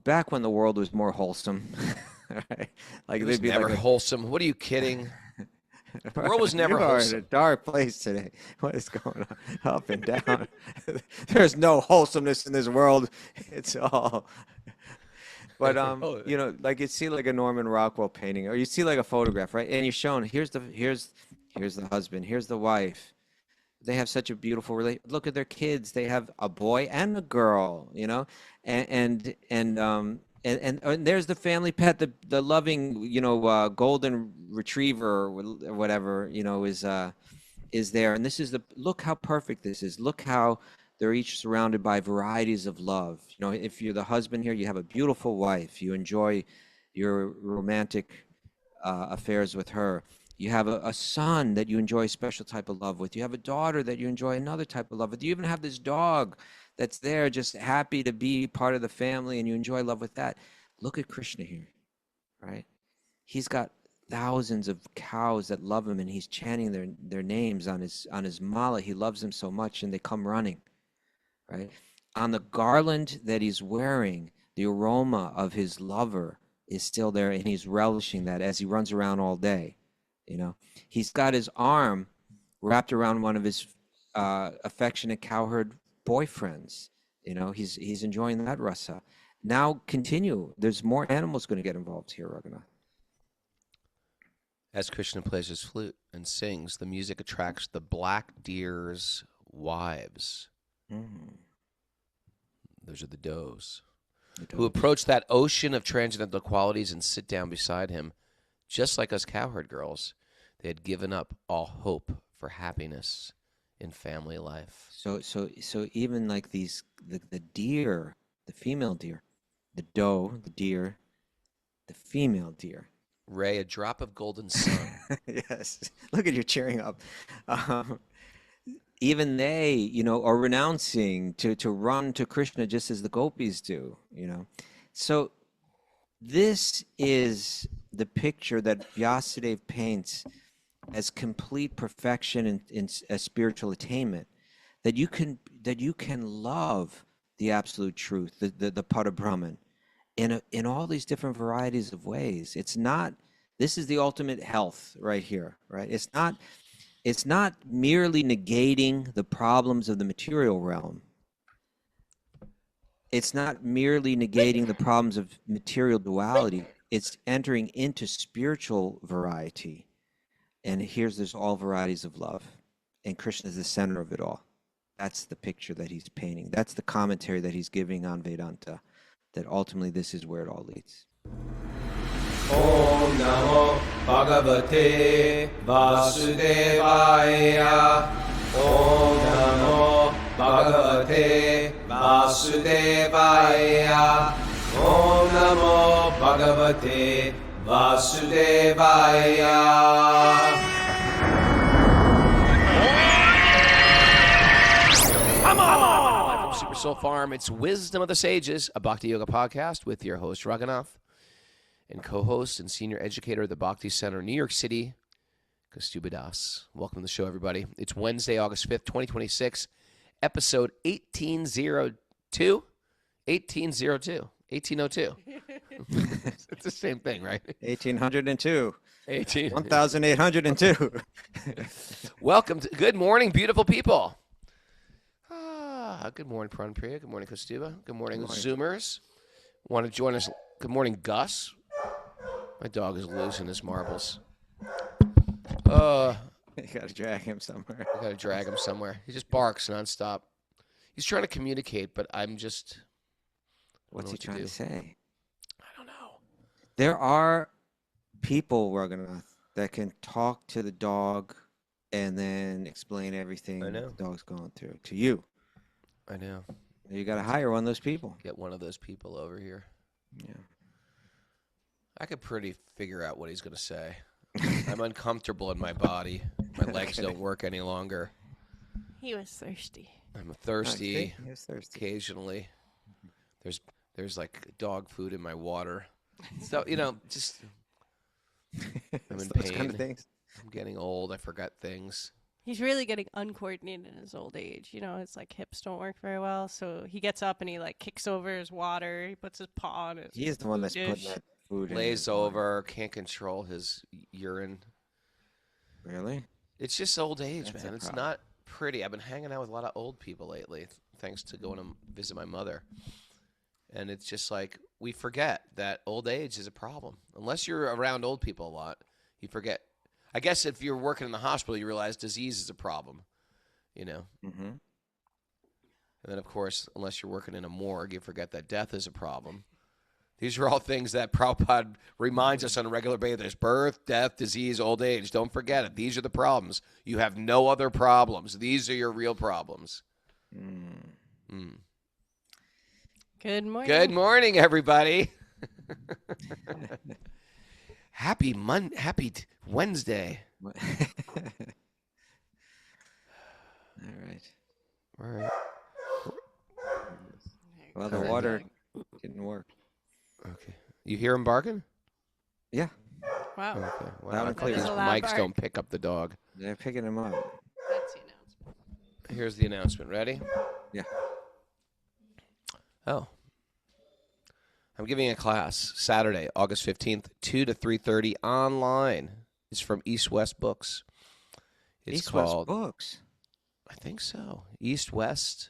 back when the world was more wholesome, right? Like It was they'd be never like wholesome. What are you kidding? The world was never you are in a wholesome. dark place today. What is going on? Up and down. There's no wholesomeness in this world. It's all. But you know, like you see like a Norman Rockwell painting, or you see like a photograph, right? And you're shown here's the husband, here's the wife. They have such a beautiful relate. Look at their kids. They have a boy and a girl, you know, and there's the family pet, the loving, you know, golden retriever or whatever, you know, is there. And this is the look how perfect this is. Look how they're each surrounded by varieties of love. You know, if you're the husband here, you have a beautiful wife. You enjoy your romantic affairs with her. You have a son that you enjoy a special type of love with. You have a daughter that you enjoy another type of love with. You even have this dog that's there just happy to be part of the family and you enjoy love with that. Look at Krishna here, right? He's got thousands of cows that love him and he's chanting their names on his mala. He loves them so much and they come running, right? On the garland that he's wearing, the aroma of his lover is still there and he's relishing that as he runs around all day. You know, he's got his arm wrapped around one of his affectionate cowherd boyfriends. You know, he's enjoying that rasa. Now continue. There's more animals going to get involved here, Raghunath. As Krishna plays his flute and sings, the music attracts the black deer's wives. Those are the does, who approach that ocean of transcendental qualities and sit down beside him. Just like us cowherd girls, they had given up all hope for happiness in family life. So even like these, the deer, the female deer, the doe, the deer, the female deer. Ray, a drop of golden sun. Yes. Look at you cheering up. Even they, you know, are renouncing to run to Krishna just as the gopis do, you know. So this is the picture that Vyasadeva paints as complete perfection in a spiritual attainment, that you can love the absolute truth, the Parabrahman, in all these different varieties of ways. It's not. This is the ultimate health right here, right? It's not merely negating the problems of the material realm. It's not merely negating the problems of material duality. It's entering into spiritual variety. And there's all varieties of love. And Krishna is the center of it all. That's the picture that he's painting. That's the commentary that he's giving on Vedanta, that ultimately this is where it all leads. Om Namo Bhagavate Vasudevaya. Om Namo Bhagavate Vasudevaya. Om Namo Bhagavate Vasudevaya. Come on! From Super Soul Farm, it's Wisdom of the Sages, a Bhakti Yoga podcast with your host Raghunath and co-host and senior educator at the Bhakti Center, New York City, Kaustubha Das. Welcome to the show, everybody. It's Wednesday, August 5th, 2026, episode 1802. 1802. 1802. It's the same thing, right? 1802. 1802. 1802. Welcome to, good morning, beautiful people. Good morning, Pranpriya. Good morning, Kaustubha. Good morning, Zoomers. Want to join us? Good morning, Gus. My dog is losing his marbles. You got to drag him somewhere. I got to drag him somewhere. He just barks nonstop. He's trying to communicate, but I'm just... What's he trying to say? I don't know. There are people, Raghunath, that can talk to the dog and then explain everything the dog's going through to you. I know. You got to hire one of those people. Get one of those people over here. Yeah. I could pretty figure out what he's going to say. I'm uncomfortable in my body. My legs don't work any longer. He was thirsty. I'm thirsty. He was thirsty. Occasionally. There's like dog food in my water. So, you know, just I'm in those pain. kind of things. I'm getting old. I forgot things. He's really getting uncoordinated in his old age. You know, his like hips don't work very well. So he gets up and he like kicks over his water. He puts his paw on his He's the one that's dish. putting that food in. Lays his water. over, can't control his urine. Really? It's just old age, That's man. a It's problem. not pretty. I've been hanging out with a lot of old people lately, thanks to going to visit my mother. And it's just like we forget that old age is a problem. Unless you're around old people a lot, you forget. I guess if you're working in the hospital, you realize disease is a problem, you know. Mm-hmm. And then, of course, unless you're working in a morgue, you forget that death is a problem. These are all things that Prabhupada reminds us on a regular basis. Birth, death, disease, old age. Don't forget it. These are the problems. You have no other problems. These are your real problems. Mm. Good morning. Good morning, everybody. Happy Wednesday. All right. All right. Well, the Okay. water didn't work. Okay. You hear him barking? Yeah, Wow. Okay. Well, Loud and clear. these That's a loud mics bark. don't pick up the dog. they're picking him up. That's the announcement. Here's the announcement. Ready? Yeah. Oh. I'm giving a class Saturday, August 15th, 2 to 3:30 online. It's from East West Books. It's East West called, Books. I think so, East West.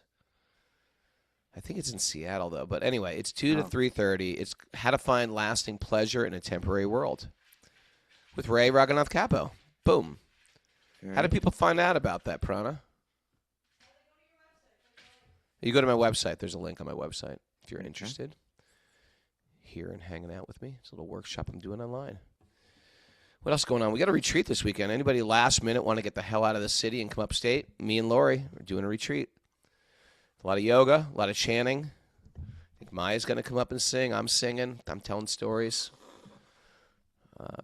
I think it's in Seattle, though. But anyway, it's 2 to Oh. 3:30. It's How to Find Lasting Pleasure in a Temporary World with Ray Raghunath Capo. Boom. How do people find out about that, Prana? You go to my website. There's a link on my website if you're Okay. interested. Here and hanging out with me. It's a little workshop I'm doing online. What else is going on? We got a retreat this weekend. Anybody last minute want to get the hell out of the city and come upstate? Me and Lori are doing a retreat. A lot of yoga, a lot of chanting. I think Maya's going to come up and sing. I'm singing. I'm telling stories.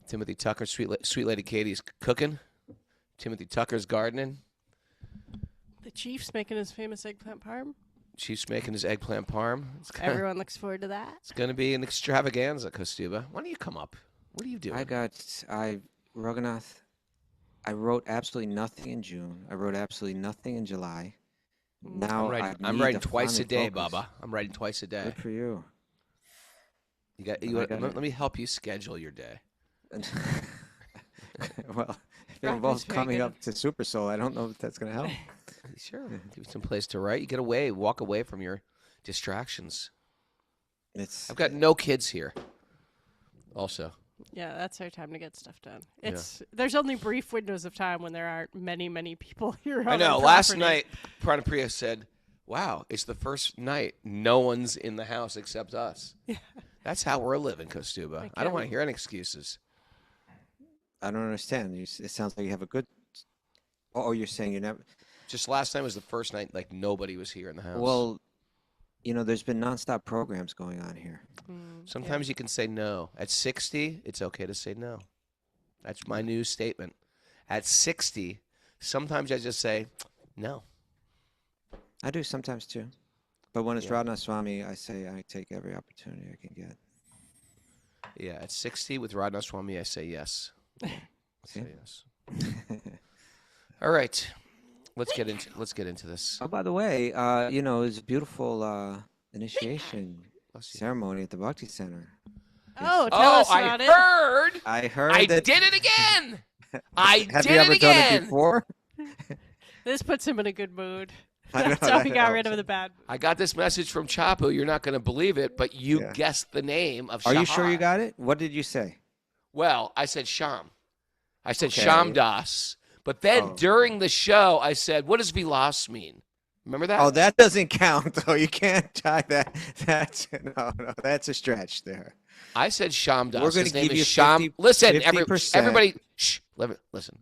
Timothy Tucker, Sweet Lady Katie's cooking. Timothy Tucker's gardening. The Chief's making his famous eggplant parm. Chief's making his eggplant parm. Everyone looks forward to that. It's going to be an extravaganza, Kaustubha. Why don't you come up? What are you doing? Raghunath, I wrote absolutely nothing in June. I wrote absolutely nothing in July. Now I'm writing twice a day, Baba. I'm writing twice a day. Good for you. Let me help you schedule your day. Well, if it involves coming up to Super Soul, I don't know if that's going to help. Sure. Give you some place to write. You get away, walk away from your distractions. I've got no kids here. Also. Yeah, that's our time to get stuff done. There's only brief windows of time when there aren't many people here. I know. Last night, Pranapriya said, "Wow, it's the first night no one's in the house except us." Yeah. That's how we're living, Kaustubha. I don't want to hear any excuses. I don't understand. It sounds like you have a good. Oh, you're saying you never. Just last night was the first night like nobody was here in the house. Well, there's been nonstop programs going on here. Sometimes you can say no. At 60, it's okay to say no. That's my new statement. At 60, sometimes I just say no. I do sometimes too. But when it's Raghunath Swami, I say I take every opportunity I can get. Yeah, at 60 with Raghunath Swami, I say yes. See? Say yes. All right. Let's get into this. Oh, by the way, it was a beautiful initiation ceremony at the Bhakti Center. Oh, tell us about it. I heard I that. did it again. I Have did you it ever again. done it before? This puts him in a good mood. I know, That's how we that got rid helps. of the bad mood. I got this message from Chapu. You're not going to believe it, but you Yeah. guessed the name of Are Shahar. you sure you got it? What did you say? Well, I said Sham. I said Okay. Shamdas. But then during the show, I said, what does Vilas mean? Remember that? Oh, that doesn't count, though. You can't tie that. No, that's a stretch there. I said Shamdas. We're gonna His name give is you Sham. 50 Listen, 50%. everybody, shh, listen.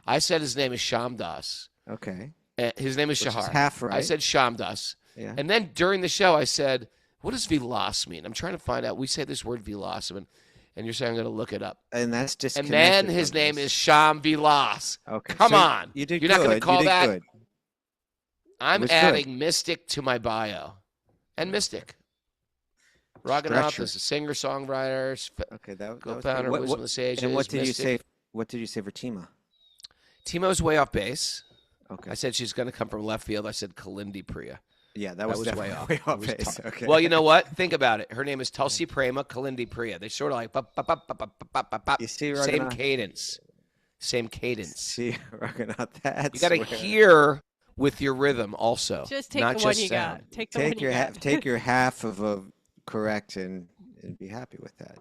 I said his name is Shamdas. Okay. His name is Which is Shahar. half right. I said Shamdas. Yeah. And then during the show, I said, what does Vilas mean? I'm trying to find out. We say this word Vilas, and you're saying I'm going to look it up. And that's just. And then his name is Sham Vilas. Okay. Come so on. You did You're good. not going to call you did that. Good. I'm was adding good. Mystic to my bio. And Mystic. Raghunath is a singer-songwriter, Okay, that was co-founder of good. Wisdom of the Sages. And what did you Mystic. say? What did you say for Tima? Timo's way off base. Okay. I said she's going to come from left field. I said Kalindi Priya. Yeah, that was way definitely off. way off It was base. tough. Okay. Well, you know what? Think about it. Her name is Tulsi Prema Kalindi Priya. They sort of like You see, same Raghunath? cadence. Same cadence. See, Raghunath, that's You got to where- hear with your rhythm also. Just take not the one just you sound. got. Take the one you got. take your half of a correct and be happy with that.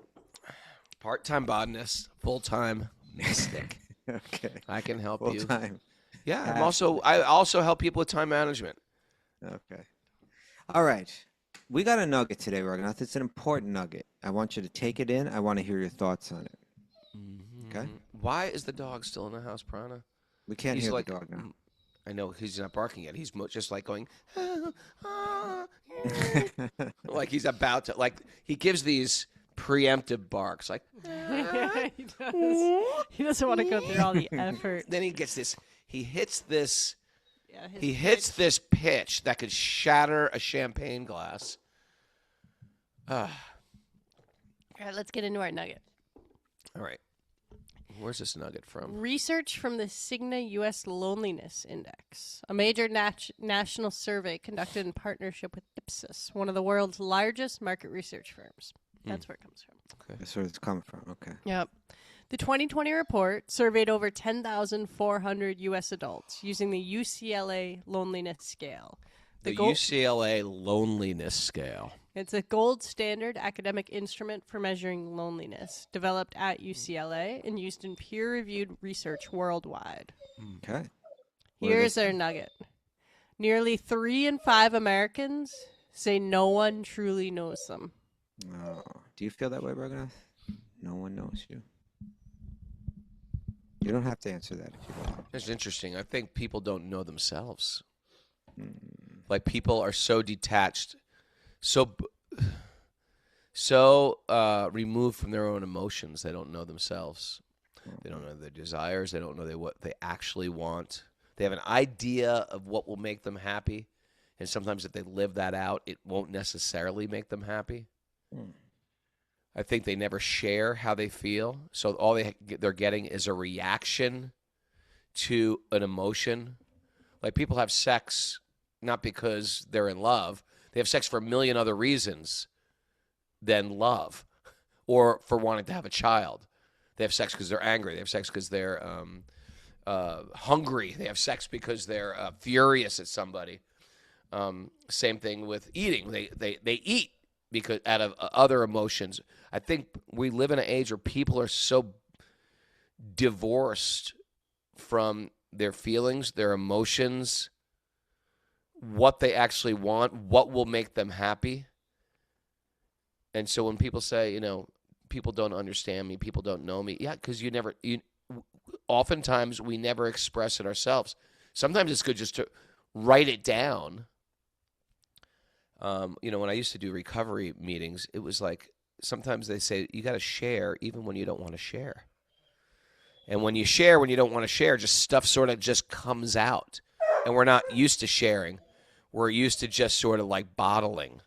Part-time botanist, full-time mystic. Okay. I can help Full you. time. Yeah, Half. I also help people with time management. Okay. All right. We got a nugget today, Raghunath. It's an important nugget. I want you to take it in. I want to hear your thoughts on it. Okay? Why is the dog still in the house, Prana? We can't He's hear like, the dog now. I know he's not barking yet. He's just like going, like he's about to, like he gives these preemptive barks, like. he does. He doesn't want to go through all the effort. Then he gets this. He hits this. Yeah, his He hits pitch. this pitch that could shatter a champagne glass. All right, let's get into our nugget. All right. Where's this nugget from? Research from the Cigna U.S. Loneliness Index, a major national survey conducted in partnership with Ipsos, one of the world's largest market research firms. That's where it comes from. That's where it's coming from. Okay. Yep. The 2020 report surveyed over 10,400 U.S. adults using the UCLA Loneliness Scale. The UCLA Loneliness Scale. It's a gold standard academic instrument for measuring loneliness, developed at UCLA and used in peer-reviewed research worldwide. Okay. Here's our nugget. Nearly 3 in 5 Americans say no one truly knows them. Oh. Do you feel that way, Raghunath? No one knows you. You don't have to answer that if you don't want. It's interesting. I think people don't know themselves. Like people are so detached, so removed from their own emotions. They don't know themselves. They don't know their desires. They don't know what they actually want. They have an idea of what will make them happy, and sometimes if they live that out, it won't necessarily make them happy. I think they never share how they feel, so all they're getting is a reaction to an emotion. Like people have sex not because they're in love. They have sex for a million other reasons than love or for wanting to have a child. They have sex because they're angry. They have sex because they're hungry. They have sex because they're furious at somebody. Same thing with eating. They eat because out of other emotions. I think we live in an age where people are so divorced from their feelings, their emotions, what they actually want, what will make them happy. And so when people say, people don't understand me, people don't know me, yeah, because oftentimes we never express it ourselves. Sometimes it's good just to write it down. When I used to do recovery meetings, it was like sometimes they say you got to share even when you don't want to share. And when you share when you don't want to share, just stuff sort of just comes out. And we're not used to sharing. We're used to just sort of like bottling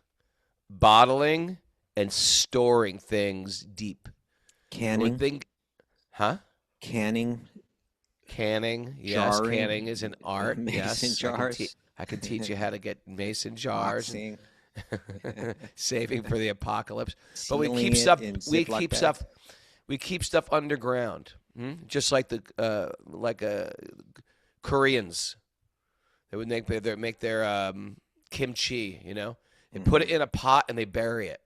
and storing things deep. Canning. Canning. Canning. Yes, Jarring. canning is an art. Mason Yes, jars. I can teach you how to get mason jars. Boxing. Saving for the apocalypse. But we Sealing keep it stuff. in We Ziploc keep bags. stuff. We keep stuff underground, just like the Koreans. They would make their kimchi. They put it in a pot and they bury it.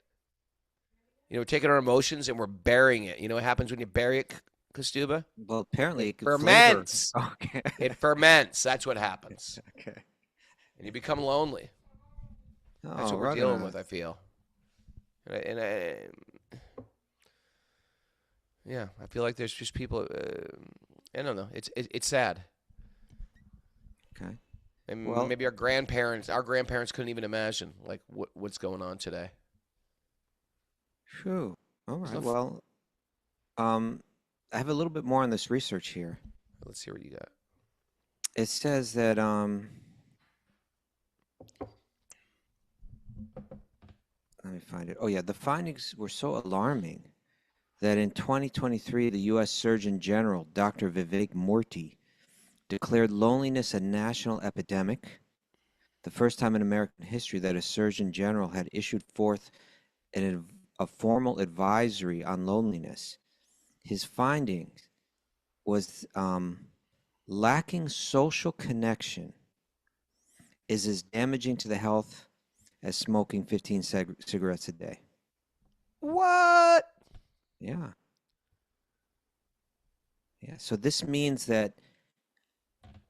We're taking our emotions and we're burying it. You know what happens when you bury it, Kaustubha? Well, apparently it could Ferments. flavor. Okay. It ferments. That's what happens. Okay. And you become lonely. That's what we're dealing with, I feel. And I feel like there's just people. I don't know. It's sad. Okay. And Well- maybe our grandparents couldn't even imagine like what's going on today. True. All right. Stuff. Well, I have a little bit more on this research here. Let's see what you got. It says that let me find it. Oh yeah, the findings were so alarming that in 2023, the U.S. Surgeon General, Dr. Vivek Murthy, declared loneliness a national epidemic, the first time in American history that a Surgeon General had issued forth a formal advisory on loneliness. His findings was lacking social connection is as damaging to the health as smoking 15 cigarettes a day. What? Yeah. Yeah. So this means that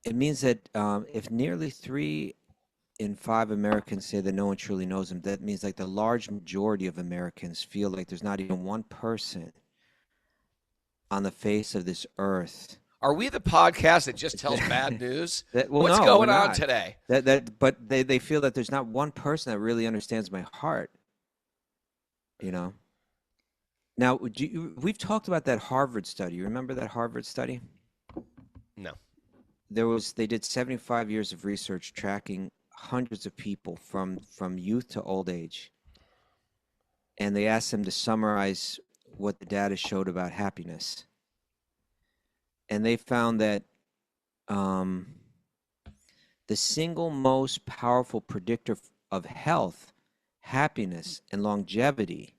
if nearly 3 in 5 Americans say that no one truly knows them, that means like the large majority of Americans feel like there's not even one person on the face of this earth. Are we the podcast that just tells bad news? What's No, going we're on not. today? But they feel that there's not one person that really understands my heart. You know. Now, we've talked about that Harvard study. You remember that Harvard study? No. They did 75 years of research tracking hundreds of people from youth to old age, and they asked them to summarize what the data showed about happiness. And they found that the single most powerful predictor of health, happiness, and longevity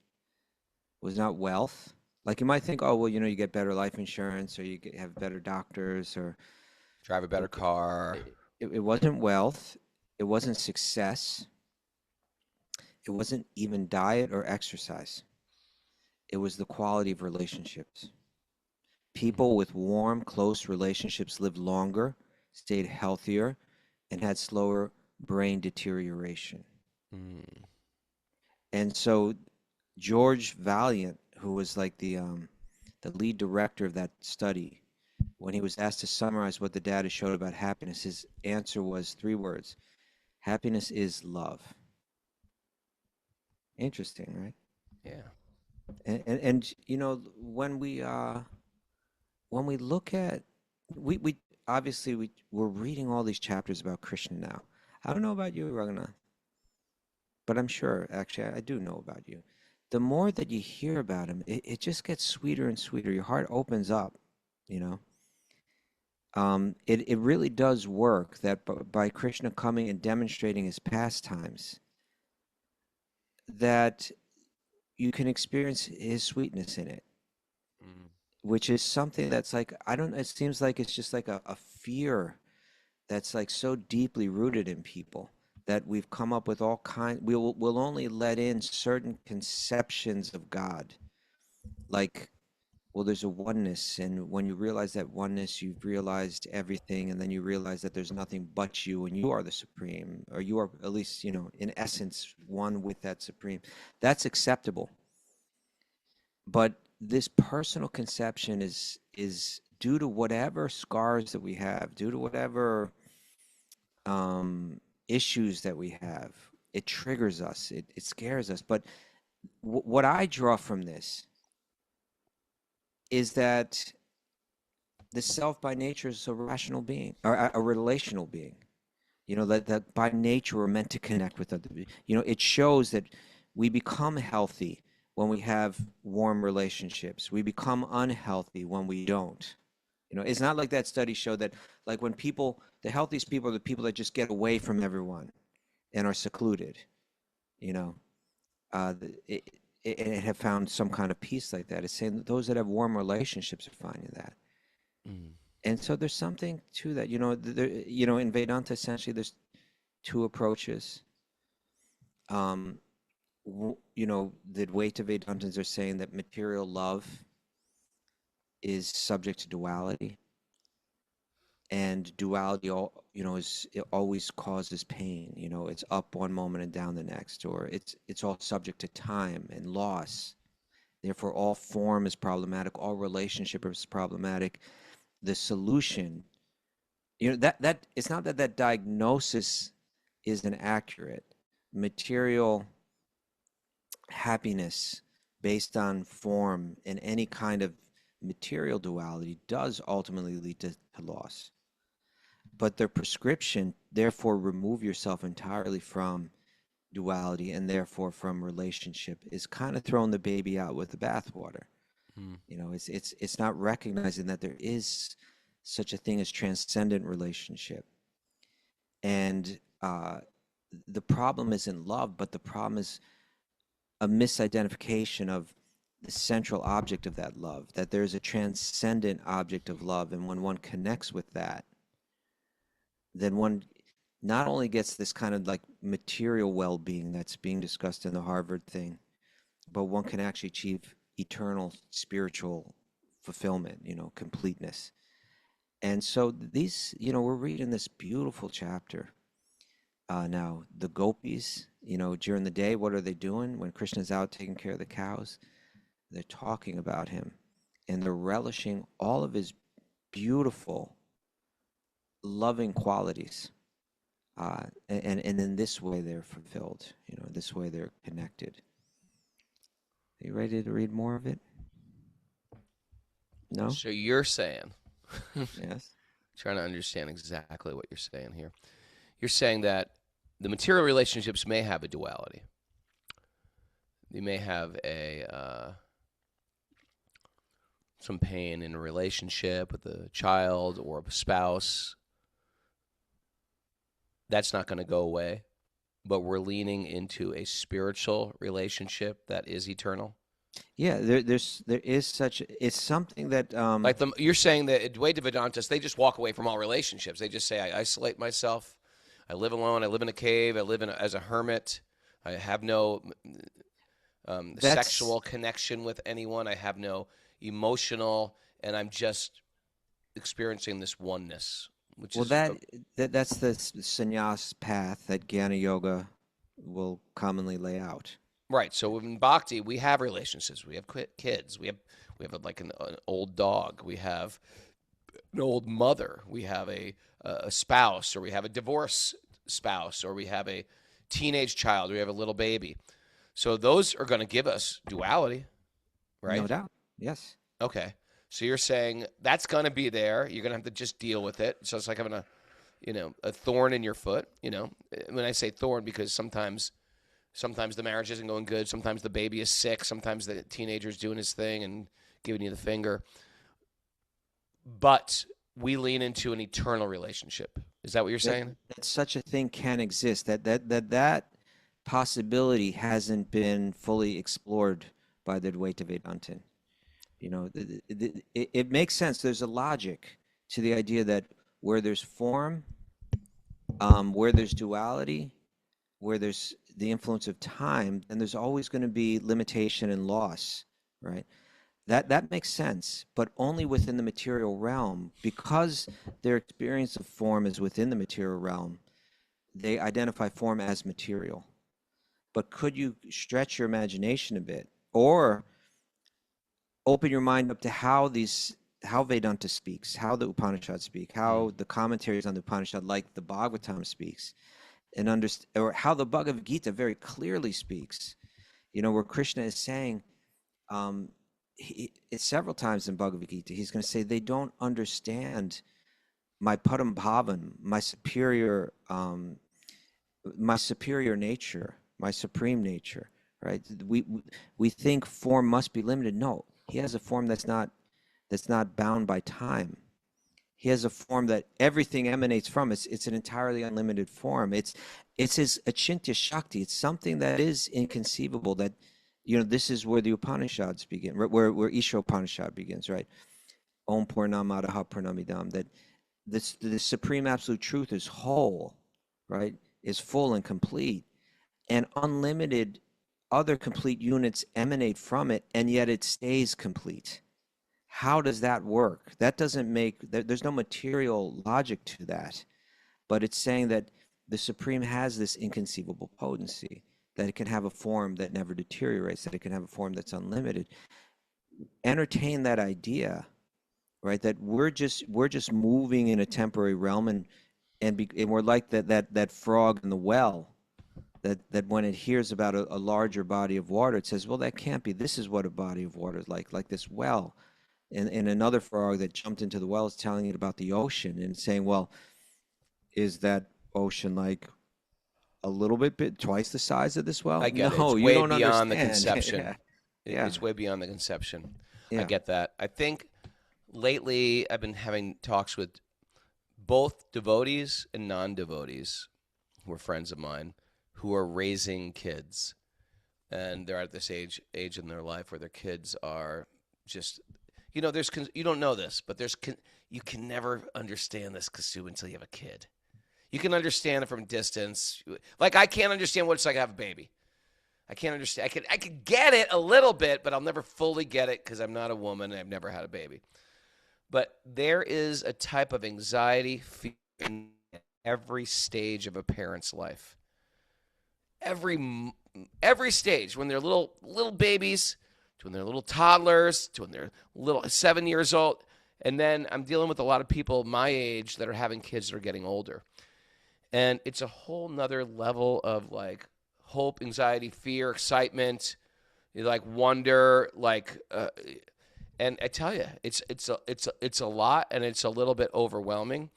was not wealth. Like you might think, oh, well, you get better life insurance, or you have better doctors, or drive a better car. It wasn't wealth. It wasn't success. It wasn't even diet or exercise. It was the quality of relationships. People with warm, close relationships lived longer, stayed healthier, and had slower brain deterioration. And so George Valiant, who was like the lead director of that study, when he was asked to summarize what the data showed about happiness, his answer was 3 words: happiness is love. Interesting, right? Yeah. And when we look at we obviously we're reading all these chapters about Krishna now. I don't know about you, Raghunath, but I'm sure actually I do know about you. The more that you hear about him, it just gets sweeter and sweeter. Your heart opens up, you know. It really does work that by Krishna coming and demonstrating his pastimes, that you can experience his sweetness in it, which is something that's like, it seems like it's just like a fear that's like so deeply rooted in people that we've come up with all kinds. We'll only let in certain conceptions of God, like, well, there's a oneness, and when you realize that oneness, you've realized everything, and then you realize that there's nothing but you, and you are the supreme, or you are at least, in essence, one with that supreme. That's acceptable. But this personal conception is due to whatever scars that we have, due to whatever issues that we have. It triggers us. It scares us. But what I draw from this is that the self by nature is a rational being, or a relational being. That by nature we're meant to connect with other. It shows that we become healthy when we have warm relationships. We become unhealthy when we don't. It's not like that study showed that, like, when the healthiest people are the people that just get away from everyone and are secluded. It have found some kind of peace like that. It's saying that those that have warm relationships are finding that. And so there's something to that. In Vedanta, essentially, there's 2 approaches. The Advaita Vedantins are saying that material love is subject to duality, and duality, it always causes pain. It's up one moment and down the next, or it's all subject to time and loss. Therefore, all form is problematic, all relationship is problematic. The solution, that it's not that diagnosis isn't accurate. Material happiness based on form and any kind of material duality does ultimately lead to loss. But their prescription, therefore, remove yourself entirely from duality and therefore from relationship, is kind of throwing the baby out with the bathwater. It's not recognizing that there is such a thing as transcendent relationship. And the problem isn't love, but the problem is a misidentification of the central object of that love, that there's a transcendent object of love. And when one connects with that, then one not only gets this kind of like material well-being that's being discussed in the Harvard thing, but one can actually achieve eternal spiritual fulfillment, completeness. And so these, we're reading this beautiful chapter now. The gopis, during the day, what are they doing? When Krishna's out taking care of the cows, they're talking about him, and they're relishing all of his beautiful, loving qualities. And in this way they're fulfilled, this way they're connected. Are you ready to read more of it? No? So you're saying, Yes. trying to understand exactly what you're saying here. You're saying that the material relationships may have a duality. They may have some pain in a relationship with a child or a spouse. That's not going to go away, but we're leaning into a spiritual relationship that is eternal. Yeah, there is such. It's something that Like you're saying that Advaita Vedantas, they just walk away from all relationships. They just say, I isolate myself. I live alone. I live in a cave. I live as a hermit. I have no sexual connection with anyone. I have no emotional, and I'm just experiencing this oneness. That's the sannyas path that Jnana Yoga will commonly lay out. Right. So in Bhakti, we have relationships. We have kids. We have like an old dog. We have an old mother. We have a spouse, or we have a divorced spouse, or we have a teenage child. Or we have a little baby. So those are going to give us duality, right? No doubt. Yes. Okay. So you're saying that's going to be there. You're going to have to just deal with it. So it's like having a thorn in your foot. When I say thorn, because sometimes the marriage isn't going good. Sometimes the baby is sick. Sometimes the teenager's doing his thing and giving you the finger. But we lean into an eternal relationship. Is that what you're saying? That such a thing can exist. That possibility hasn't been fully explored by the Advaita Vedantin. It makes sense. There's a logic to the idea that where there's form, where there's duality, where there's the influence of time, then there's always going to be limitation and loss, right? That makes sense, but only within the material realm. Because their experience of form is within the material realm, they identify form as material. But could you stretch your imagination a bit, or open your mind up to how Vedanta speaks, how the Upanishads speak, how the commentaries on the Upanishad, like the Bhagavatam, speaks, or how the Bhagavad Gita very clearly speaks, where Krishna is saying, it's several times in Bhagavad Gita, he's going to say, they don't understand my Param Bhavan, my superior nature, my supreme nature, right? We think form must be limited. No. He has a form that's not bound by time. He has a form that everything emanates from. It's an entirely unlimited form. It's his achintya shakti. It's something that is inconceivable. That this is where the Upanishads begin, where Isha Upanishad begins, right? Om Purnamadaha Purnamidam. That the supreme absolute truth is whole, right? Is full and complete, and unlimited other complete units emanate from it, and yet it stays complete. How does that work? That doesn't there's no material logic to that, but it's saying that the Supreme has this inconceivable potency, that it can have a form that never deteriorates, that it can have a form that's unlimited. Entertain that idea, right? That we're just moving in a temporary realm, and we're like that frog in the well. That when it hears about a larger body of water, it says, well, that can't be. This is what a body of water is like this well. And another frog that jumped into the well is telling it about the ocean and saying, well, is that ocean like a little bit twice the size of this well? I get it. No, It's you way don't beyond understand. the conception. Yeah. It's way beyond the conception. Yeah. I get that. I think lately I've been having talks with both devotees and non-devotees who are friends of mine who are raising kids, and they're at this age in their life where their kids are just, there's you don't know this, but you can never understand this, Kasu, until you have a kid. You can understand it from distance. Like, I can't understand what it's like to have a baby. I can't understand. I could get it a little bit, but I'll never fully get it because I'm not a woman and I've never had a baby. But there is a type of anxiety, fear in every stage of a parent's life. Every stage, when they're little babies, to when they're little toddlers, to when they're little 7 years old, and then I'm dealing with a lot of people my age that are having kids that are getting older, and it's a whole nother level of like hope, anxiety, fear, excitement, like wonder, like. And I tell you, it's a lot, and it's a little bit overwhelming.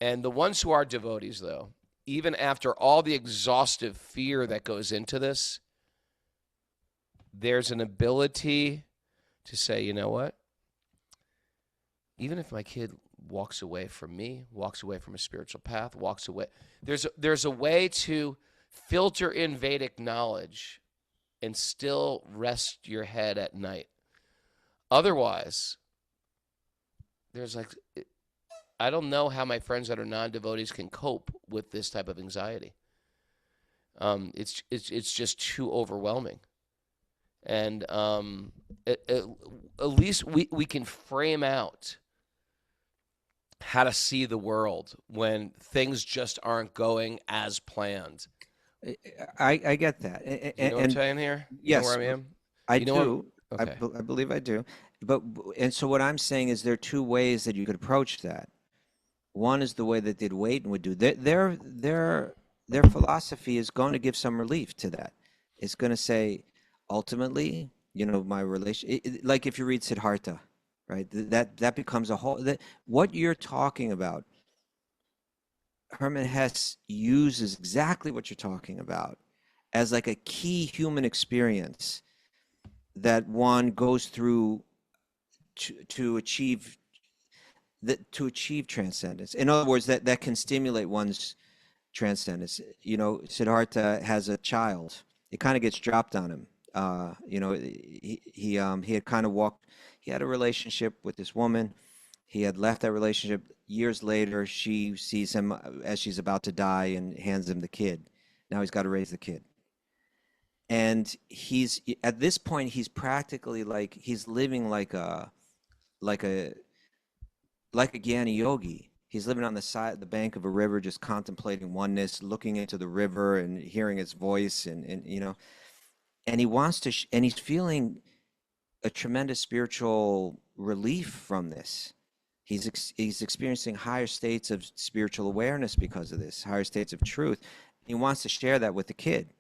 And the ones who are devotees, though, even after all the exhaustive fear that goes into this, there's an ability to say, you know what? Even if my kid walks away from me, walks away from a spiritual path, walks away, there's a way to filter in Vedic knowledge and still rest your head at night. Otherwise, there's like, I don't know how my friends that are non-devotees can cope with this type of anxiety. It's just too overwhelming. And at least we can frame out how to see the world when things just aren't going as planned. I get that. You know what I'm saying here? You Yes, know where I am? I You know do. Okay. I believe I do. And so what I'm saying is there are two ways that you could approach that. One is the way that Did Wayton would do. Their philosophy is going to give some relief to that. It's going to say, ultimately, my relation. Like if you read Siddhartha, right? That becomes a whole. What you're talking about, Hermann Hesse uses exactly what you're talking about as like a key human experience that one goes through to achieve transcendence. In other words, that can stimulate one's transcendence. Siddhartha has a child. It kind of gets dropped on him. He had kind of walked. He had a relationship with this woman. He had left that relationship. Years later, she sees him as she's about to die and hands him the kid. Now he's got to raise the kid. And he's at this point, he's practically like he's living like a Jnana yogi. He's living on the bank of a river, just contemplating oneness, looking into the river and hearing its voice, and and he wants to, and he's feeling a tremendous spiritual relief from this. He's experiencing higher states of spiritual awareness because of this, higher states of truth. He wants to share that with the kid.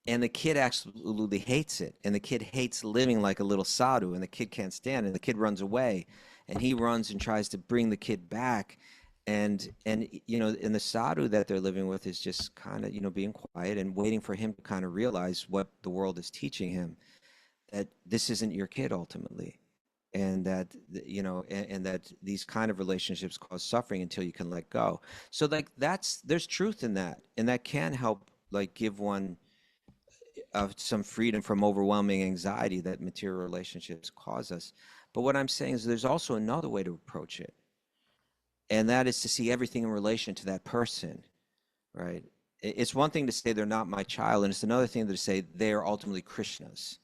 And the kid absolutely hates it. And the kid hates living like a little sadhu, and the kid can't stand it. And the kid runs away, and he runs and tries to bring the kid back. And the sadhu that they're living with is just kind of, being quiet and waiting for him to kind of realize what the world is teaching him, that this isn't your kid ultimately. And that, and that these kind of relationships cause suffering until you can let go. So like there's truth in that. And that can help like give one some freedom from overwhelming anxiety that material relationships cause us. But what I'm saying is there's also another way to approach it. And that is to see everything in relation to that person, right? It's one thing to say they're not my child, and it's another thing to say they're ultimately Krishna's,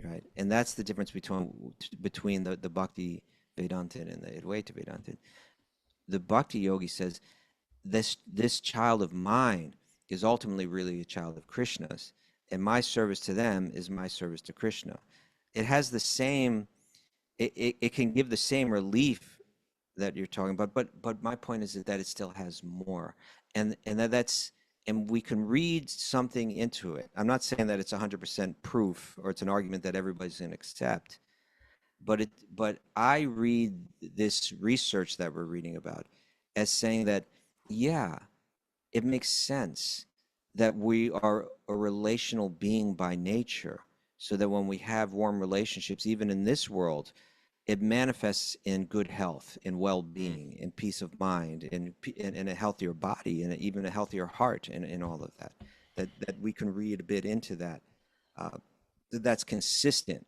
right? And that's the difference between the Bhakti Vedānta and the Advaita Vedānta. The Bhakti yogi says, this child of mine is ultimately really a child of Krishna's, and my service to them is my service to Krishna. It has the same, it can give the same relief that you're talking about, but my point is that it still has more, and we can read something into it. I'm not saying that it's 100% proof or it's an argument that everybody's going to accept, but I read this research that we're reading about as saying that, yeah, it makes sense that we are a relational being by nature, so that when we have warm relationships, even in this world, it manifests in good health, in well-being, in peace of mind, in a healthier body, and even a healthier heart, and in all of that. That we can read a bit into that. That's consistent.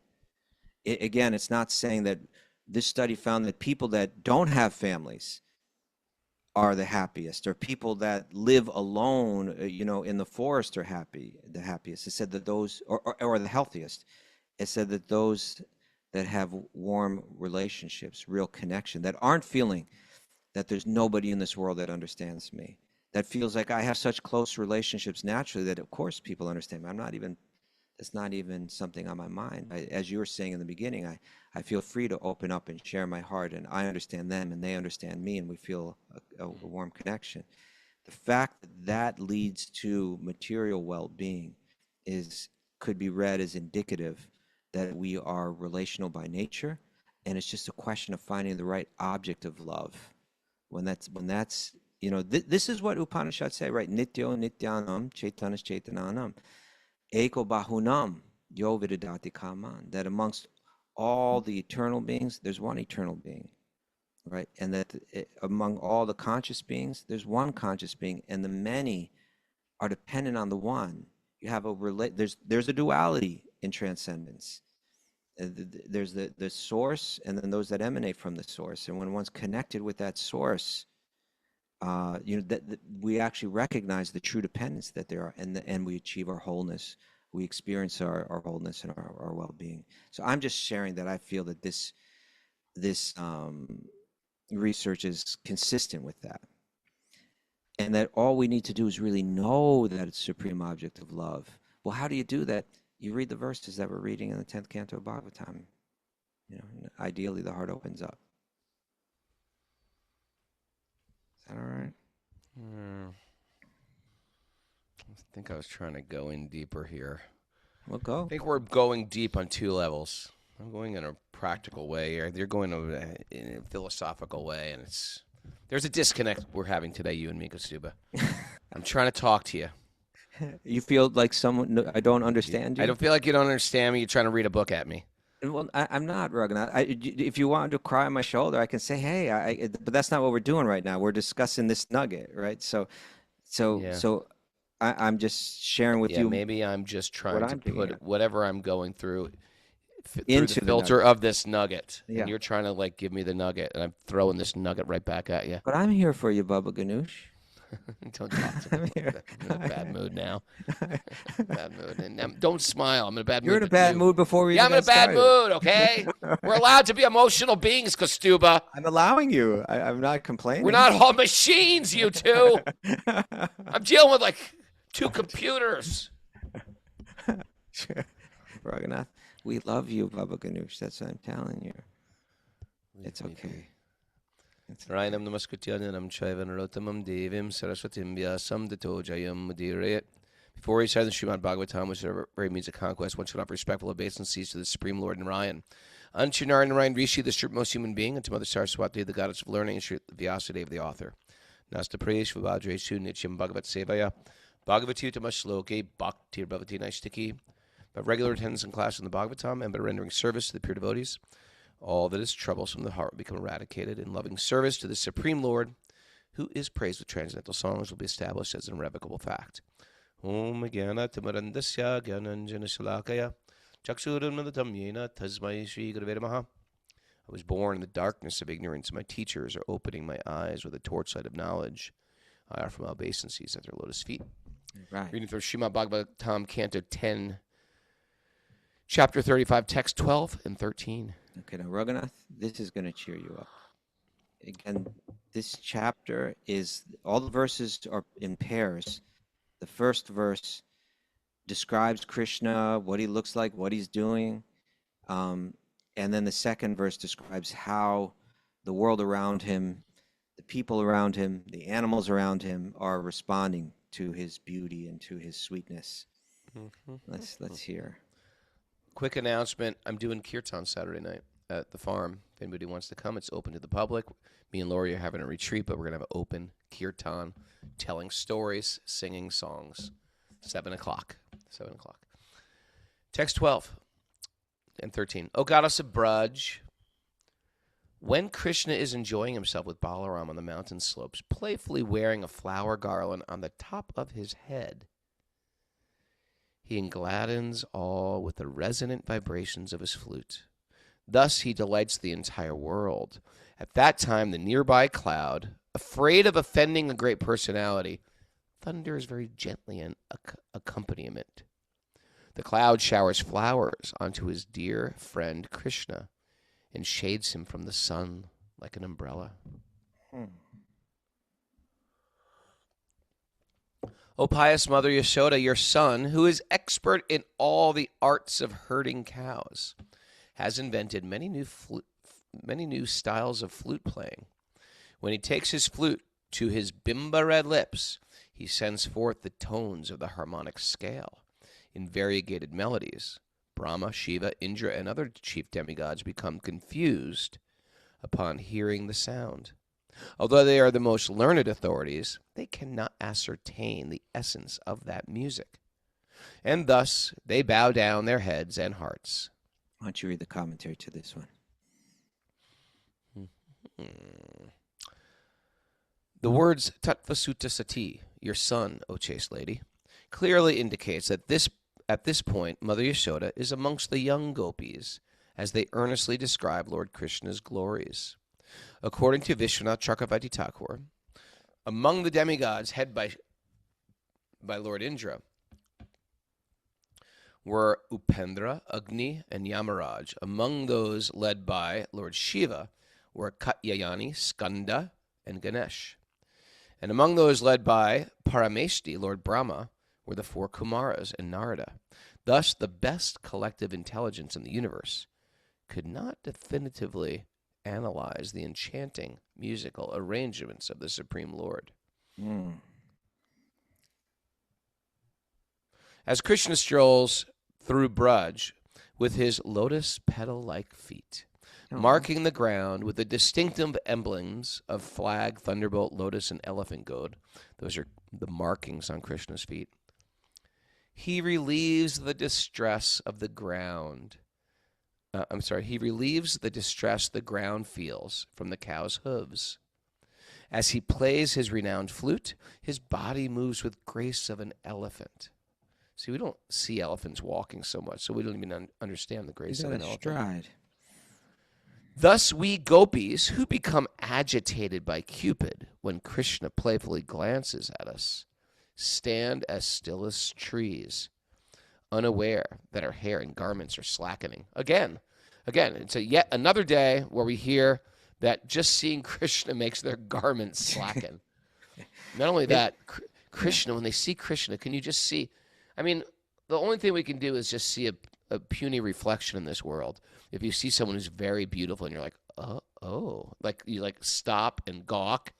Again, it's not saying that this study found that people that don't have families are the happiest, or people that live alone, in the forest are the happiest. It said that those, or the healthiest. It said that those that have warm relationships, real connection, that aren't feeling that there's nobody in this world that understands me, that feels like I have such close relationships naturally that of course people understand me. It's not even something on my mind. As you were saying in the beginning, I feel free to open up and share my heart, and I understand them and they understand me, and we feel a warm connection. The fact that that leads to material well-being could be read as indicative that we are relational by nature, and it's just a question of finding the right object of love. When that's this is what Upanishads say, right? Nityo nityanam chaitanas chaitananam eko bahunam yo vidadati kaman. That amongst all the eternal beings, there's one eternal being, right? And that among all the conscious beings, there's one conscious being, and the many are dependent on the one. You have there's a duality in transcendence. There's the source, and then those that emanate from the source. And when one's connected with that source, that we actually recognize the true dependence that there are, and we achieve our wholeness. We experience our wholeness and our well-being. So I'm just sharing that I feel that this research is consistent with that, and that all we need to do is really know that it's supreme object of love. Well, how do you do that? You read the verses that we're reading in the 10th canto of Bhagavatam. Ideally the heart opens up. Is that all right? I think I was trying to go in deeper here. Well, go. I think we're going deep on two levels. I'm going in a practical way here. You're going in a philosophical way, and there's a disconnect we're having today, you and me, Kaustubha. I'm trying to talk to you. You feel like I don't understand you? I don't feel like you don't understand me. You're trying to read a book at me. Well, I'm not, Raghunath. If you want to cry on my shoulder, I can say, hey, but that's not what we're doing right now. We're discussing this nugget, right? So I'm just sharing with you. Maybe I'm just trying to put whatever I'm going through into the filter of this nugget. Yeah. And you're trying to give me the nugget, and I'm throwing this nugget right back at you. But I'm here for you, Baba Ganoush. Don't talk to me. I'm in a bad mood now. Bad mood. And don't smile. I'm in a bad mood. You're in a bad mood before we I'm in a bad mood, okay? We're allowed to be emotional beings, Kaustubha. I'm allowing you. I'm not complaining. We're not all machines, you two. I'm dealing with two computers. Raghunath, we love you, Baba Ganoush. That's what I'm telling you. It's okay. Rainam namaskutyanam chaivan rotamam devim saraswatim vyasam dato jayam mudirayat. Before he started the Srimad Bhagavatam, which is a very means of conquest, one should offer respectful obeisances to the Supreme Lord Narayan. Unto Narayan Rishi, the most human being, and to Mother Saraswati, the goddess of learning, and Sri Vyasadeva, the author. Nasta Prayesh Vibhadresu Nityam Bhagavat Sevaya Bhagavati Tamashloke Bhaktir Bhavati Naishtiki. By regular attendance in class in the Bhagavatam and by rendering service to the pure devotees, all that is troublesome in the heart will become eradicated. In loving service to the Supreme Lord, who is praised with transcendental songs, will be established as an irrevocable fact. Om Jnana Timarandasya Jnananjana Shalakaya Chakshurunmadatam Yena Tasmai Shri Gurave Namaha. I was born in the darkness of ignorance. My teachers are opening my eyes with a torchlight of knowledge. I offer my obeisances at their lotus feet. Right. Reading from Srimad Bhagavatam, Canto 10, Chapter 35, Text 12 and 13. Okay, now, Raghunath, this is going to cheer you up. Again, this chapter all the verses are in pairs. The first verse describes Krishna, what he looks like, what he's doing. And then the second verse describes how the world around him, the people around him, the animals around him are responding to his beauty and to his sweetness. Let's hear. Quick announcement. I'm doing Kirtan Saturday night at the farm. If anybody wants to come, it's open to the public. Me and Lori are having a retreat, but we're going to have an open Kirtan, telling stories, singing songs. 7 o'clock. 7 o'clock. Text 12 and 13. O goddess of Braj, when Krishna is enjoying himself with Balaram on the mountain slopes, playfully wearing a flower garland on the top of his head, he engladdens all with the resonant vibrations of his flute. Thus he delights the entire world. At that time, the nearby cloud, afraid of offending a great personality, thunders very gently an accompaniment. The cloud showers flowers onto his dear friend Krishna and shades him from the sun like an umbrella. O pious Mother Yashoda, your son, who is expert in all the arts of herding cows, has invented many new styles of flute playing. When he takes his flute to his bimba red lips, he sends forth the tones of the harmonic scale in variegated melodies. Brahma, Shiva, Indra, and other chief demigods become confused upon hearing the sound. Although they are the most learned authorities, they cannot ascertain the essence of that music. And thus they bow down their heads and hearts. Why don't you read the commentary to this one? The words Tattvasutta Sati, your son, O chaste lady, clearly indicates that at this point Mother Yashoda is amongst the young gopis as they earnestly describe Lord Krishna's glories. According to Vishwanath Chakravarti Thakur, among the demigods headed by Lord Indra were Upendra, Agni, and Yamaraj. Among those led by Lord Shiva were Katyayani, Skanda, and Ganesh. And among those led by Parameshti, Lord Brahma, were the four Kumaras and Narada. Thus, the best collective intelligence in the universe could not definitively analyze the enchanting musical arrangements of the Supreme Lord. As Krishna strolls through Braj with his lotus petal-like feet, marking the ground with the distinctive emblems of flag, thunderbolt, lotus, and elephant goad. Those are the markings on Krishna's feet. He relieves the distress of the ground. He relieves the distress the ground feels from the cow's hooves. As he plays his renowned flute, his body moves with grace of an elephant. See, we don't see elephants walking so much, so we don't even understand the grace of an elephant. Stride. Thus we gopis, who become agitated by Cupid when Krishna playfully glances at us, stand as still as trees, unaware that our hair and garments are slackening. Again, it's yet another day where we hear that just seeing Krishna makes their garments slacken. Not only that, Krishna, when they see Krishna, can you just see? I mean, the only thing we can do is just see a puny reflection in this world. If you see someone who's very beautiful and you're like, oh, like you like stop and gawk,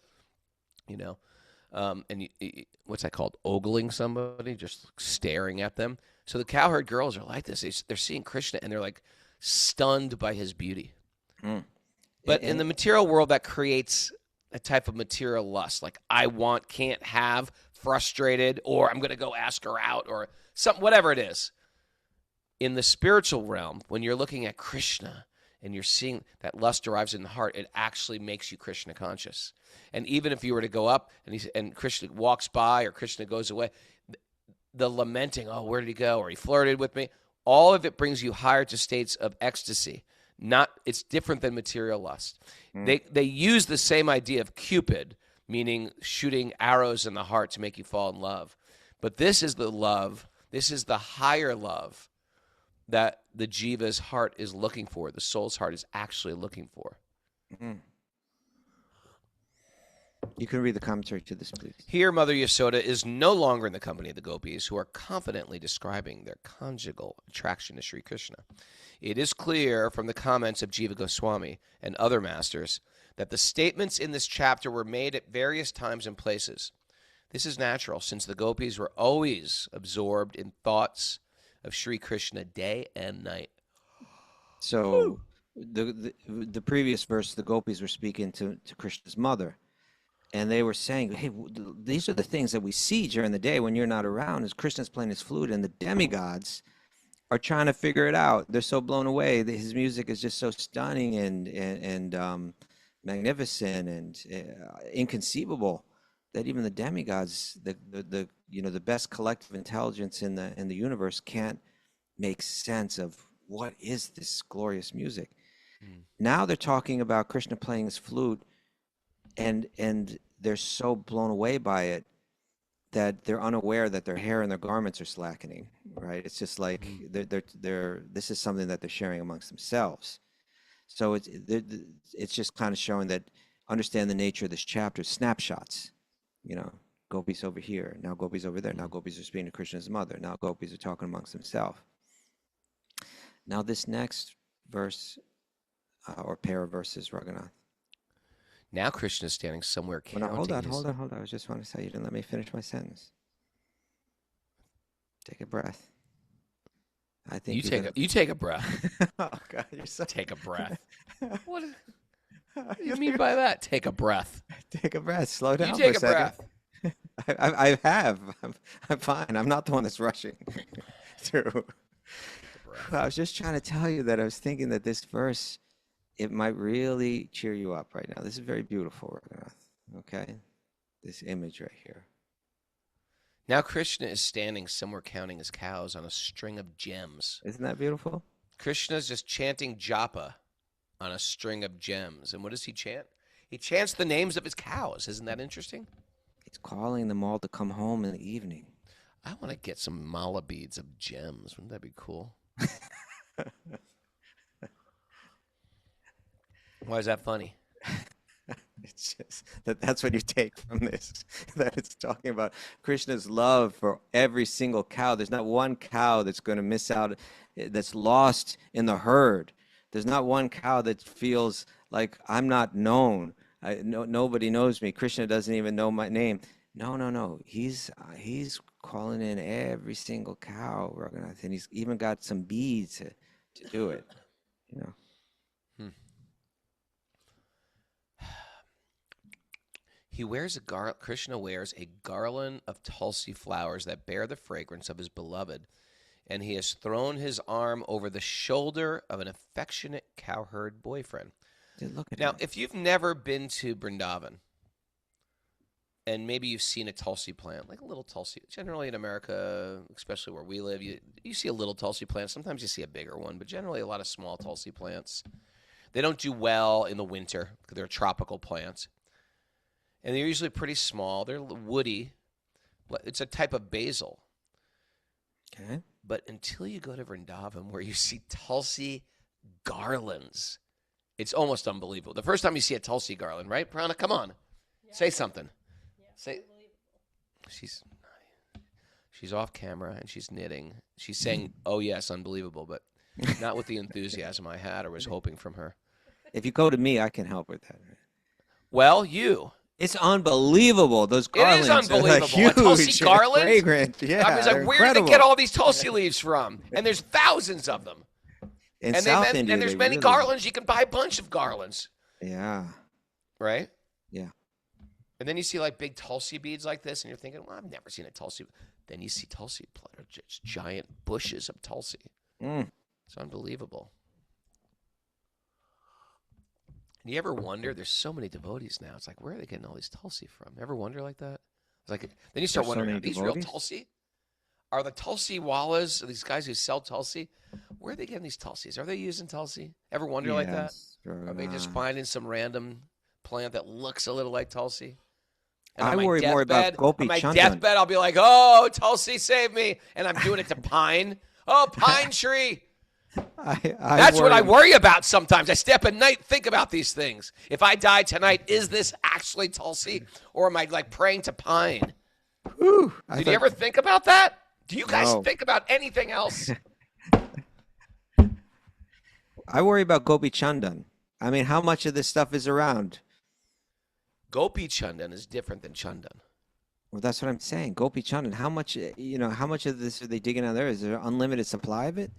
and what's that called? Ogling somebody, just staring at them. So the cowherd girls are like this. They're seeing Krishna and they're like stunned by his beauty. But in the material world, that creates a type of material lust. Like can't have, frustrated, or I'm going to go ask her out or something, whatever it is. In the spiritual realm, when you're looking at Krishna and you're seeing that lust arrives in the heart, it actually makes you Krishna conscious. And even if you were to go up and Krishna walks by or Krishna goes away, the lamenting, oh, where did he go? Or he flirted with me. All of it brings you higher to states of ecstasy. It's different than material lust. They use the same idea of Cupid, meaning shooting arrows in the heart to make you fall in love. But this is the love. This is the higher love that the jiva's heart is looking for, the soul's heart is actually looking for. You can read the commentary to this, please. Here, Mother Yasoda is no longer in the company of the gopis, who are confidently describing their conjugal attraction to Sri Krishna. It is clear from the comments of Jiva Goswami and other masters that the statements in this chapter were made at various times and places. This is natural, since the gopis were always absorbed in thoughts of Sri Krishna day and night. So the previous verse, the gopis were speaking to Krishna's mother, and they were saying, hey, these are the things that we see during the day when you're not around, as Krishna's playing his flute, and the demigods are trying to figure it out. They're so blown away that his music is just so stunning and magnificent and inconceivable that even the demigods, the the best collective intelligence in the universe, can't make sense of what is this glorious music. Now they're talking about Krishna playing his flute, and they're so blown away by it that they're unaware that their hair and their garments are slackening, right? It's just like they're this is something that they're sharing amongst themselves. So it's just kind of showing that understand the nature of this chapter, snapshots, gopis over here, now gopis over there, now gopis are speaking to Krishna's mother, now gopis are talking amongst themselves. Now this next verse, or pair of verses, Raghunath. Now Krishna is standing somewhere counting. Hold on. I just want to say you didn't let me finish my sentence. Take a breath. I think you take a breath. Oh God, you're so. Take a breath. What do you mean by that? Take a breath. Take a breath. Slow down. You take for a breath. I have. I'm fine. I'm not the one that's rushing through. I was just trying to tell you that I was thinking that this verse, it might really cheer you up right now. This is very beautiful, Raghunath. Okay? This image right here. Now Krishna is standing somewhere counting his cows on a string of gems. Isn't that beautiful? Krishna's just chanting japa on a string of gems. And what does he chant? He chants the names of his cows. Isn't that interesting? He's calling them all to come home in the evening. I want to get some mala beads of gems. Wouldn't that be cool? Why is that funny? It's just that's what you take from this, that it's talking about Krishna's love for every single cow. There's not one cow that's going to miss out, that's lost in the herd. There's not one cow that feels like I'm not known. Nobody knows me. Krishna doesn't even know my name. No. He's calling in every single cow, Raghunath, and he's even got some beads to do it. Krishna wears a garland of Tulsi flowers that bear the fragrance of his beloved, and he has thrown his arm over the shoulder of an affectionate cowherd boyfriend. Dude, look at now, him. if you've never been to Vrindavan, and maybe you've seen a Tulsi plant, like a little Tulsi, generally in America, especially where we live, you see a little Tulsi plant. Sometimes you see a bigger one, but generally a lot of small Tulsi plants. They don't do well in the winter because they're tropical plants. And they're usually pretty small. They're woody. It's a type of basil. Okay. But until you go to Vrindavan, where you see Tulsi garlands, it's almost unbelievable. The first time you see a Tulsi garland, right? Prana, come on. Yeah. Say something. Yeah, say. She's off camera and she's knitting. She's saying, "Oh yes, unbelievable," but not with the enthusiasm I had or was hoping from her. If you go to me, I can help with that. Well, you. It's unbelievable. Those garlands. It is unbelievable. Are huge, a Tulsi garland? Fragrant. Yeah, I was like, where did they get all these Tulsi leaves from? And there's thousands of them. In South India, and there's many garlands. You can buy a bunch of garlands. Yeah. Right? Yeah. And then you see like big Tulsi beads like this, and you're thinking, well, I've never seen a Tulsi. Then you see Tulsi, just giant bushes of Tulsi. It's unbelievable. And you ever wonder, there's so many devotees now. It's like, where are they getting all these Tulsi from? Ever wonder like that? It's like, then you start wondering, are these real Tulsi? Are the Tulsi wallas, these guys who sell Tulsi, where are they getting these Tulsis? Are they using Tulsi? Ever wonder like that? Are they just finding some random plant that looks a little like Tulsi? And I worry more about Gopi Chandan. On my deathbed, I'll be like, oh, Tulsi, save me. And I'm doing it to pine. Oh, pine tree. That's what I worry about sometimes. I stay up at night, think about these things. If I die tonight, is this actually Tulsi? Or am I like praying to pine? Did you ever think about that? Do you guys think about anything else? I worry about Gopi Chandan. I mean, how much of this stuff is around? Gopi Chandan is different than Chandan. Well, that's what I'm saying. Gopi Chandan. How much of this are they digging out there? Is there an unlimited supply of it?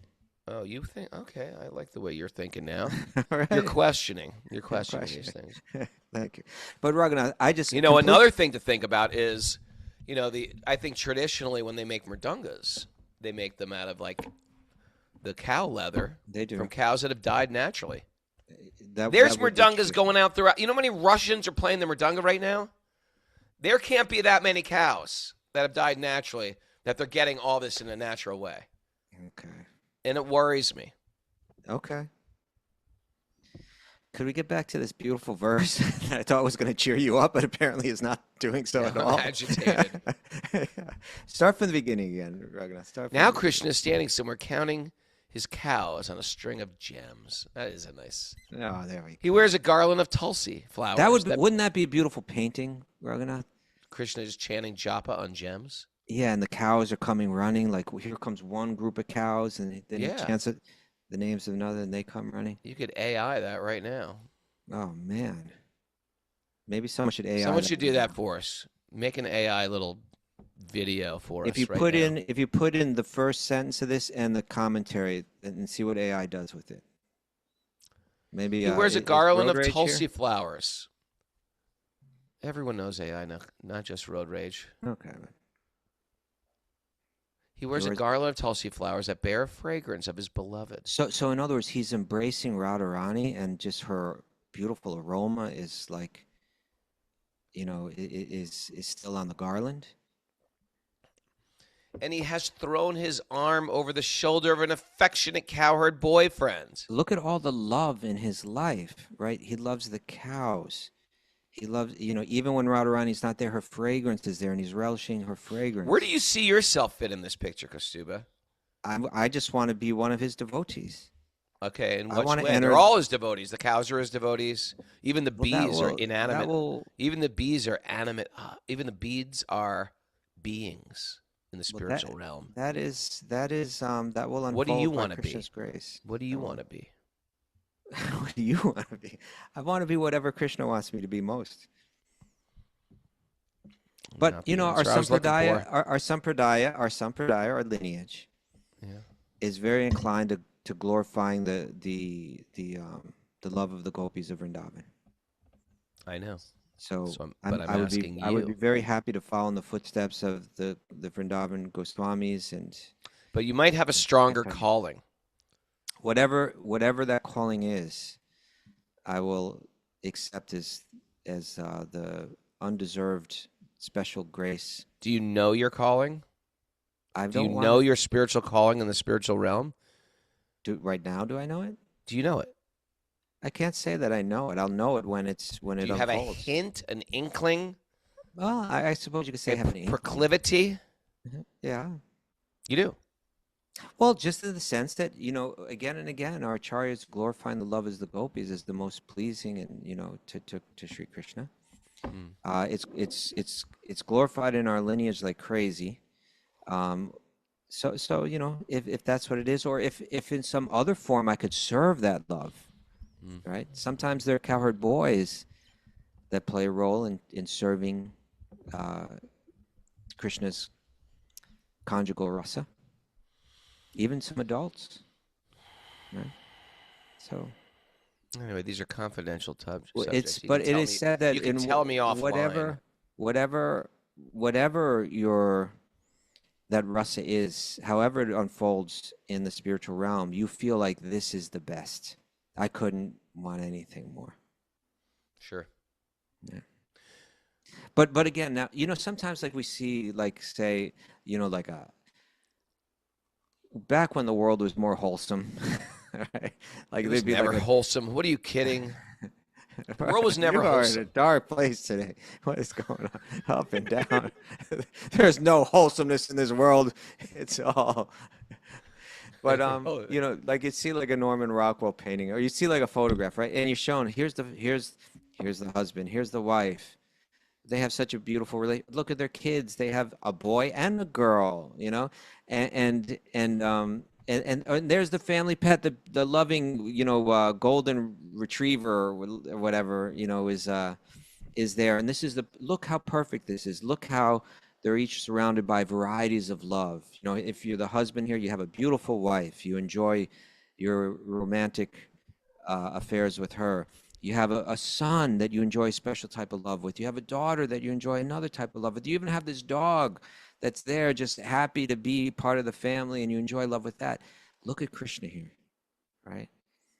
Oh, you think? Okay, I like the way you're thinking now. Right. You're questioning these things. Thank you. But Raghunath, I just... another thing to think about is, I think traditionally when they make mridungas, they make them out of like the cow leather They do. from cows that have died naturally. that There's would be mridungas true. going out throughout. You know how many Russians are playing the mridunga right now? There can't be that many cows that have died naturally that they're getting all this in a natural way. Okay. And it worries me. Okay. Could we get back to this beautiful verse that I thought was going to cheer you up, but apparently is not doing so at I'm all? agitated. Start from the beginning again, Raghunath. Start from Now the Krishna is standing somewhere counting his cows on a string of gems. That is a nice. beginning. Oh, there we go. He wears a garland of Tulsi flowers. That would wouldn't that be a beautiful painting, Raghunath? Krishna is chanting japa on gems. Yeah, and the cows are coming running. Like here comes one group of cows, and then Yeah. he chants it, the names of another, and they come running. You could AI that right now. Oh man, maybe someone should AI. Someone should do that for us. Make an AI little video for us. If you right put now. if you put in the first sentence of this and the commentary, and see what AI does with it. Maybe He wears a is garland Road of Rage Tulsi here? flowers. Everyone knows AI, not just road rage. Okay. He wears a wears- garland of Tulsi flowers that bear fragrance of his beloved. So in other words, he's embracing Radharani, and just her beautiful aroma is like, is still on the garland. And he has thrown his arm over the shoulder of an affectionate cowherd boyfriend. Look at all the love in his life, right? He loves the cows. He loves, even when Radharani's not there, her fragrance is there, and he's relishing her fragrance. Where do you see yourself fit in this picture, Kaustubha? I just want to be one of his devotees. Okay, and I which wanna way? enter- They're all his devotees. The cows are his devotees. Even the Well, that bees are will- inanimate. that will- Even the bees are animate. Even the beads are beings in the spiritual realm. That will unfold What do you by wanna be? Krishna's grace. What do you want to be? What do you want to be? I want to be whatever Krishna wants me to be most. But Not the our answer I was looking sampradaya, for. our sampradaya, our lineage, Yeah. is very inclined to glorifying the love of the gopis of Vrindavan. I know. So, So I'm I would be asking I would be you. very happy to follow in the footsteps of the Vrindavan Goswamis, and But you might have a stronger Okay. calling. whatever that calling is, I will accept as the undeserved special grace. Do you know your calling? I Do you don't know want your spiritual calling in the spiritual realm? to right now. Do I know it? Do you know it? I can't say that I know it. I'll know it when it Do you have a unfolds. hint, an inkling, Well, I suppose you could say I a have an inkling. proclivity? Yeah. You do. Well, just in the sense that, again and again, our acharyas glorifying the love as the gopis is the most pleasing, and to Sri Krishna. Mm. It's glorified in our lineage like crazy. So if that's what it is, or if in some other form I could serve that love, right? Sometimes there are cowherd boys that play a role in serving Krishna's conjugal rasa. Even some adults, right? So Anyway, these are confidential subjects. but it is said that you can in tell me offline. whatever that rasa is, however it unfolds in the spiritual realm, you feel like this is the best. I couldn't want anything more. Sure. Yeah. But again, now sometimes like we see, like, say, like back when the world was more wholesome, right? Like It was there'd be never like wholesome. What are you kidding? The world was never you are in wholesome. a dark place today. What is going on? Up and down. There's no wholesomeness in this world. It's all. But like you see like a Norman Rockwell painting, or you see like a photograph, right? And you're shown here's the husband, here's the wife. They have such a beautiful relationship. Look at their kids. They have a boy and a girl, and there's the family pet, the loving, golden retriever or whatever, is there. And this is look how perfect this is. Look how they're each surrounded by varieties of love. If you're the husband here, you have a beautiful wife. You enjoy your romantic affairs with her. You have a son that you enjoy a special type of love with. You have a daughter that you enjoy another type of love with. You even have this dog that's there just happy to be part of the family, and you enjoy love with that. Look at Krishna here, right?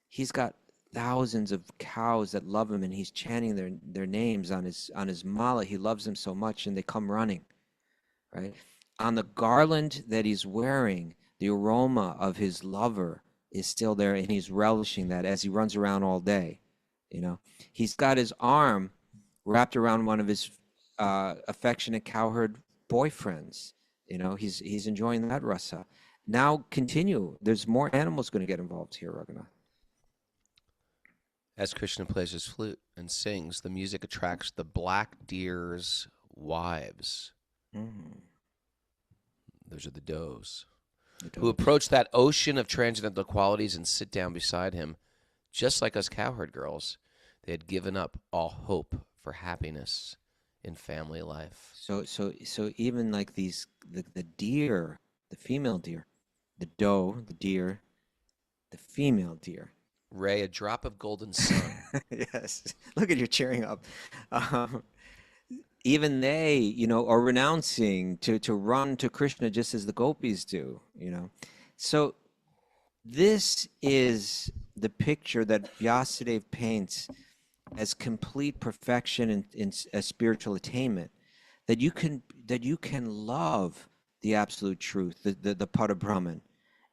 He's got thousands of cows that love him, and he's chanting their names on his mala. He loves them so much, and they come running, right? On the garland that he's wearing, the aroma of his lover is still there, and he's relishing that as he runs around all day. You know, he's got his arm wrapped around one of his affectionate cowherd boyfriends. You know, he's enjoying that rasa. Now continue. There's more animals going to get involved here, Raghunath. As Krishna plays his flute and sings, the music attracts the black deer's wives. Those are the does, who approach that ocean of transcendental qualities and sit down beside him. Just like us cowherd girls, they had given up all hope for happiness in family life. So even like the deer, the female deer, the doe, the deer, the female deer. Ray, a drop of golden sun. Yes. Look at you cheering up. Even they, you know, are renouncing to run to Krishna just as the gopis do, you know. So this is the picture that Vyasadeva paints as complete perfection in a spiritual attainment, that you can love the absolute truth, the Parabrahman,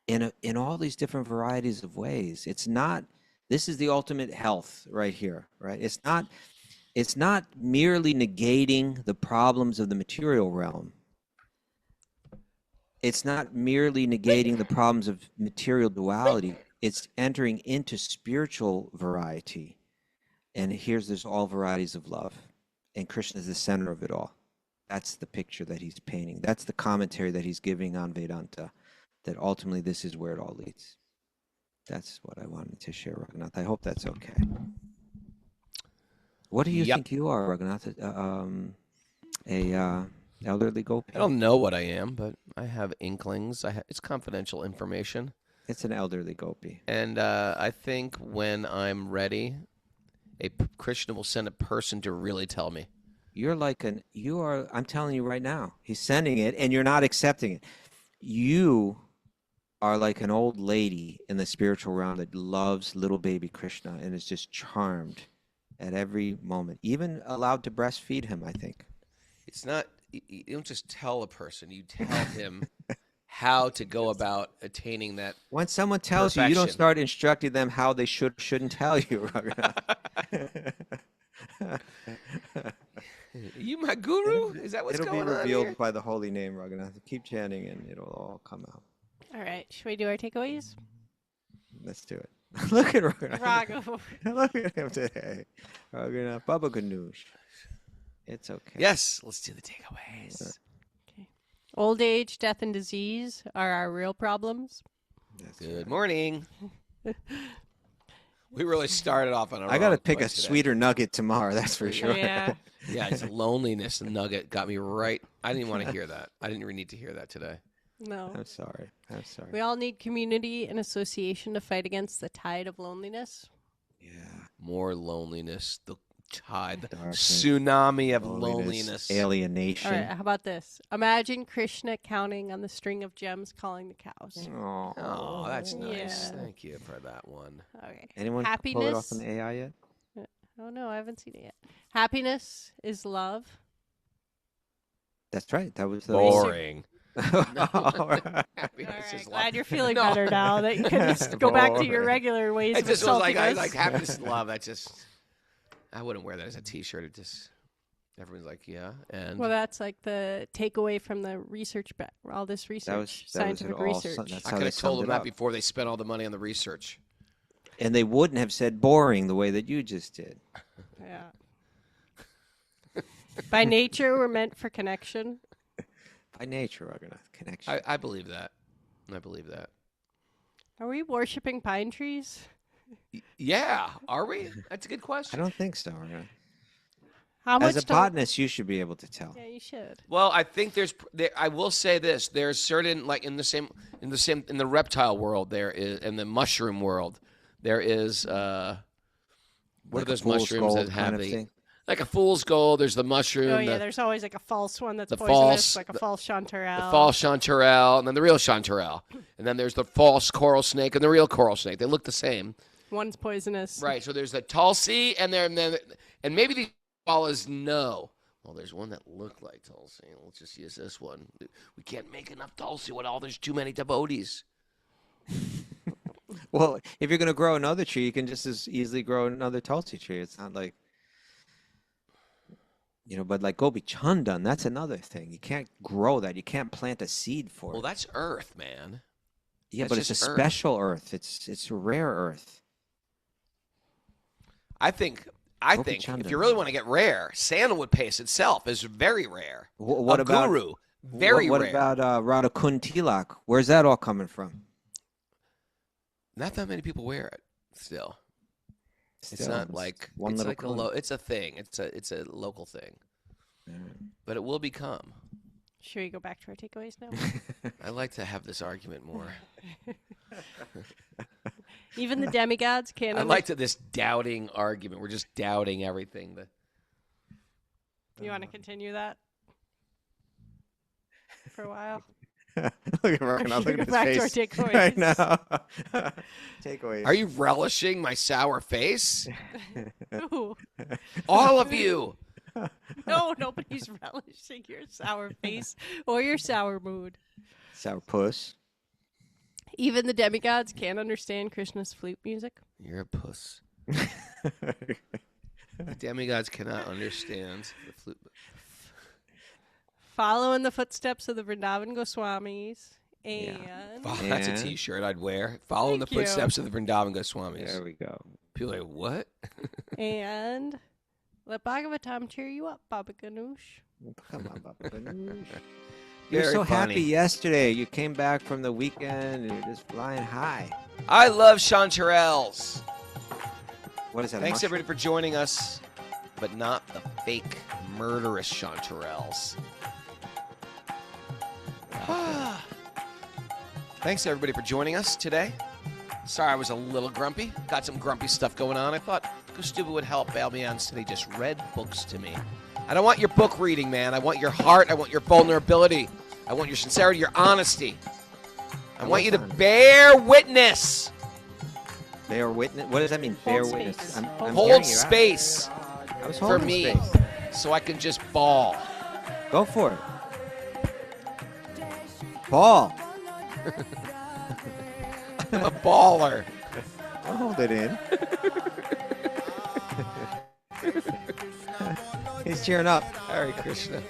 in all these different varieties of ways. It's not, this is the ultimate health right here, right? It's not merely negating the problems of the material realm. It's not merely negating the problems of material duality. It's entering into spiritual variety. And there's all varieties of love. And Krishna is the center of it all. That's the picture that he's painting. That's the commentary that he's giving on Vedanta, that ultimately this is where it all leads. That's what I wanted to share, Raghunath. I hope that's okay. What do you think you are, Raghunath? Elderly gopi? I don't know what I am, but I have inklings. It's confidential information. It's an elderly gopi. And I think when I'm ready, Krishna will send a person to really tell me. I'm telling you right now, he's sending it and you're not accepting it. You are like an old lady in the spiritual realm that loves little baby Krishna and is just charmed at every moment, even allowed to breastfeed him, I think. It's not, you don't just tell a person, you tell him how to go about attaining that. When someone tells you, you don't start instructing them how they shouldn't tell you. Are you my guru? Is that what's going on? It'll be revealed here? by the holy name, Raghunath. Keep chanting and it'll all come out. All right. Should we do our takeaways? Let's do it. Look at Raghunath. Raghu. Look at him today. Raghunath. Baba Ganoush. It's okay. Yes, let's do the takeaways. Okay. Old age, death, and disease are our real problems. That's Good right. morning. We really started off on a I got to wrong pick a foot today. sweeter nugget tomorrow, that's for sure. Yeah. Yeah, it's a loneliness nugget. Got me right. I didn't want to hear that. I didn't really need to hear that today. No. I'm sorry. We all need community and association to fight against the tide of loneliness. Yeah. More loneliness. The tide. The Darkness, tsunami of loneliness. alienation. All right, how about this? Imagine Krishna counting on the string of gems calling the cows. Oh, that's nice. Yeah. Thank you for that one. Okay. Anyone pull it Happiness. off on the AI yet? Oh, no, I haven't seen it yet. Happiness is love. That's right. That was the Boring. All right. All Happiness right, is glad love. you're feeling No. better now that you can just go back to your regular ways It of just was like saltiness. happiness and love. I wouldn't wear that as a T-shirt. It just everyone's like, yeah, and Well, that's like the takeaway from the research, all this research, scientific research. That's I how could they have told summed them it that up. before they spent all the money on the research. And they wouldn't have said boring the way that you just did. Yeah. By nature, we're meant for connection. By nature, Raghunath. Connection. I believe that. I believe that. Are we worshiping pine trees? Yeah, are we? That's a good I question. don't think so, Raghunath. How much As a botanist, you should be able to tell. Yeah, you should. Well, I think I will say this: there's certain, like in the reptile world, there is, in the mushroom world, there is. What Like are a those fool's mushrooms gold that have kind of the? thing? Like a fool's gold. There's the mushroom. Oh, yeah, there's always like a false one that's poisonous, like a false chanterelle. The false chanterelle, and then the real chanterelle. And then there's the false coral snake and the real coral snake. They look the same. One's poisonous. Right, so there's the Tulsi, and maybe the koalas know. Well, there's one that looked like Tulsi. Let's just use this one. We can't make enough Tulsi there's too many devotees. Well, if you're going to grow another tree, you can just as easily grow another Tulsi tree. It's not like, but like Gobi Chandan, that's another thing. You can't grow that. You can't plant a seed for it. Well, that's earth, man. Yeah, That's but it's a just earth. special earth. It's rare earth. I think Gopi if Chandan. you really want to get rare, sandalwood paste itself is very rare. What about guru? Very what rare. about Radha Kund Tilak? Where's that all coming from? Not that many people wear it still. It's Still, not like one it's little like Kund. it's a thing. It's a local thing. But it will become. Should we go back to our takeaways now? I like to have this argument more. Even the demigods can't. I like this doubting argument. We're just doubting everything. You want to continue that for a while? Look at Raghunath. Look at his Back to face our takeaways. right now. Takeaways. Are you relishing my sour face? Ooh. All of you. No, nobody's relishing your sour face or your sour mood. Sour puss? Even the demigods can't understand Krishna's flute music. You're a puss. The demigods cannot understand the flute. Follow in the footsteps of the Vrindavan Goswamis. And That's a And- T-shirt I'd wear. Following the Thank you. footsteps of the Vrindavan Goswamis. There we go. People are like, what? and let Bhagavatam cheer you up, Baba Ganoush. Come on, Baba Ganoush. You were Very so funny. happy yesterday. You came back from the weekend and you're just flying high. I love chanterelles. What is that? a Thanks mushroom? everybody for joining us, but not the fake murderous chanterelles. Thanks everybody for joining us today. Sorry I was a little grumpy. Got some grumpy stuff going on. I thought Kaustubha would help bail me out instead. He just read books to me. I don't want your book reading, man. I want your heart. I want your vulnerability. I want your sincerity, your honesty. I want you to bear witness. Bear witness? What does that mean? Hold Bear space. witness. I'm Hold hearing Hold you out. space I was for holding me space. so I can just bawl. Go for it. Paul. I'm a baller. I'll hold it in. He's cheering up. Hare Krishna.